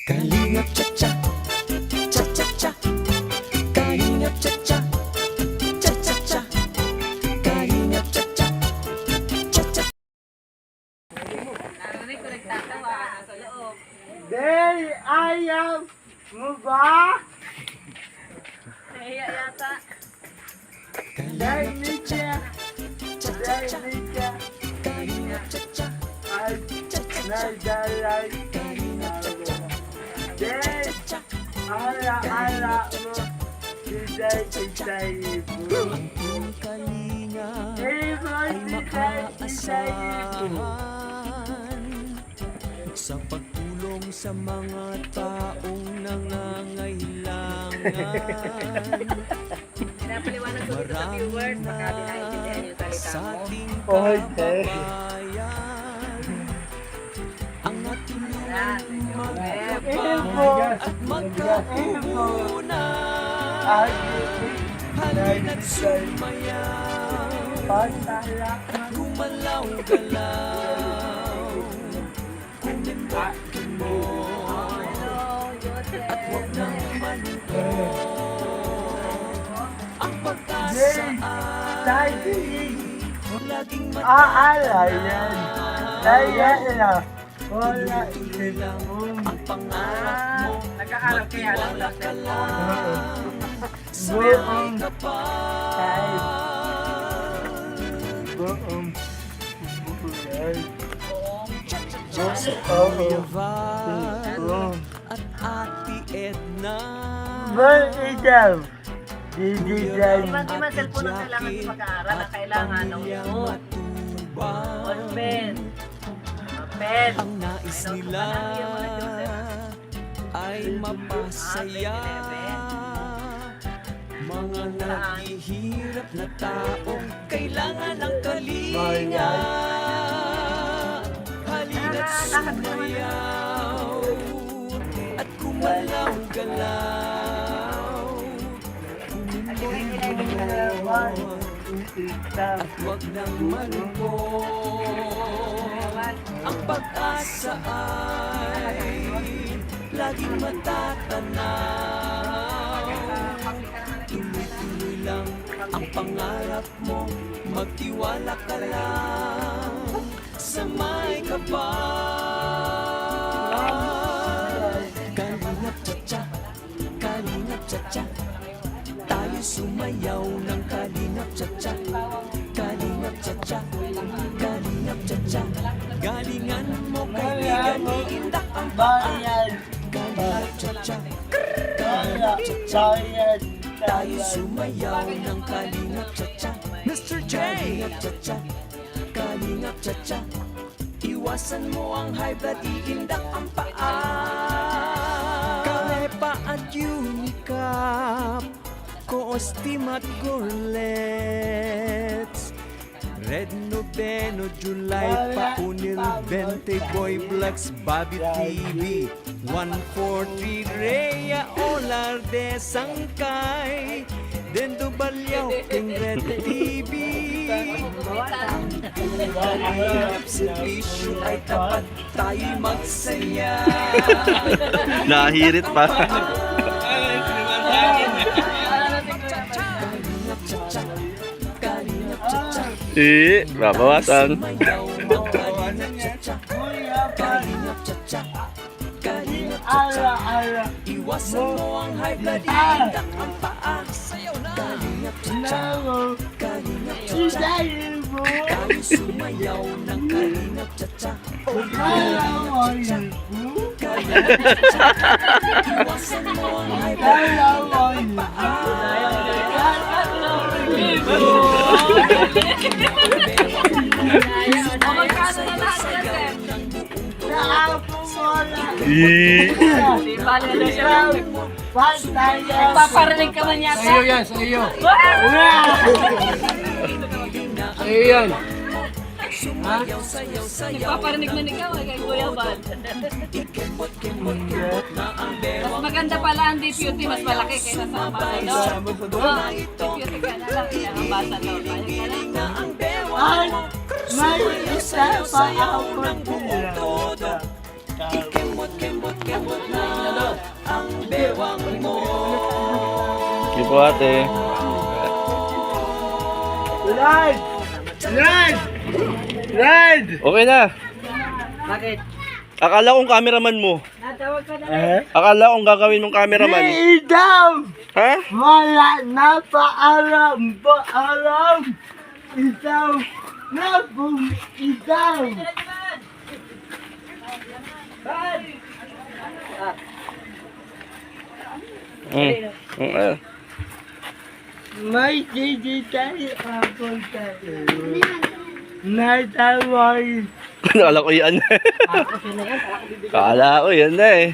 Kalingap cha-cha, cha-cha-cha. Kalingap cha-cha, cha-cha-cha. Kalingap cha-cha, cha-cha. Narinig ko nagtatawa sa loob. Day, ayaw mo ba? Nahiya yata. Day, Nika. Day, Nika. Kalingap cha-cha, Ay, nagdalay. Day, ala mo. Siday, siday, ibo. ang kalinga Ibo, ay siday, siday, ibo. makaasahan sa pagtulong sa mga taong nangangailangan. Pinapaliwanag ko dito sa viewers. Baka di naiintindihan yung salita Sa mo. ating Oy, Day. kababayan, ang natulungan Ibo. magkapag at magkakunan. Ay, Halina't sumayaw pagtala. at gumalaw-galaw. Kumimbak mo at huwag nang malungkot. Ang pag-asa ay laging Ala yan. Kaya na. Wala lang ang pangarap mo. Nag-aaral kaya lang lang. Wala ka lang. Buong Sanay ka pa. buong buhay. Kuya Val Buong. at Ate Edna. Buong ikaw. Digital. Di man cellphone ang kailangan sa pag-aaral. Ang kailangan ng note. Pen. Pen. Ang nais Ano, nila ano yung mga Joseph? ay mapasaya. Mga naghihirap na taong kailangan ng kalinga. Halina't sumayaw at gumalaw-galaw. At huwag nang malungkot. Ang pag-asa ay laging matatanaw. Tuloy-tuloy lang ang pangarap mo, magtiwala ka lang sa may kapal. Kalingap cha-cha, kalingap cha-cha. Tayo sumayaw ng kalingap cha-cha. Kalingap cha-cha, kalingap cha-cha. Galingan mo kaibigan, iindak ang paa. Kalingap cha-cha, kalingap cha-cha. Tayo sumayaw ng kalingap cha-cha. Mr. J! Kalingap cha-cha, kalingap cha-cha. Iwasan mo ang high blood, iindak ang paa. Kalepa at Unicap, Coostim at Gorlets, Red Noveno, July pa, Unil, 20 Boy Blacks, Bobby TV, 143 Rhea, Olarde, Sangkay, Dendo Balyaw, King Red TV. Ang servisyo ay tapat, tayo'y magsaya. Nahirit pa. Kalingap cha-cha, kalingap cha-cha. Babawasan. Sumayaw ng kalingap cha-cha, kalingap cha-cha, kalingap cha-cha. Ala. Iwasan mo ang high blood, iindak ang paa. Sayaw na! Kalingap cha-cha, kalingap cha-cha. Siday, ibo. Tayo sumayaw ng kalingap cha-cha. Ala mo, ibo. Kalingap cha-cha. Iwasan mo ang high blood, Ala mo, iindak ang ibo. paa. O magkano na lahat Joseph? Naapo mo lang. Ih, Di bali na siya. Pagtala. Paparinig ka man yata. Sa'yo yan, sa iyo. Sa iyo yan. Paparinig man ikaw kay Kuya Bal. Mas maganda pala ang deputy, mas malaki kaysa sa ambassador. Deputy ka na lang, kaya ambassador. Kaya ka lang. Ay, may isa pa ako sila. Kembot na po ate. Red! Red! Red! Okay na. Bakit? Akala kong cameraman mo. Natawag ka na. Akala kong gagawin mong cameraman. Ikaw! Ha? Wala na paalam! Paalam! Ikaw! Na kung ikaw! May digital ako sa'yo. Natawag. Kala ko yan. Kala ko yan na eh.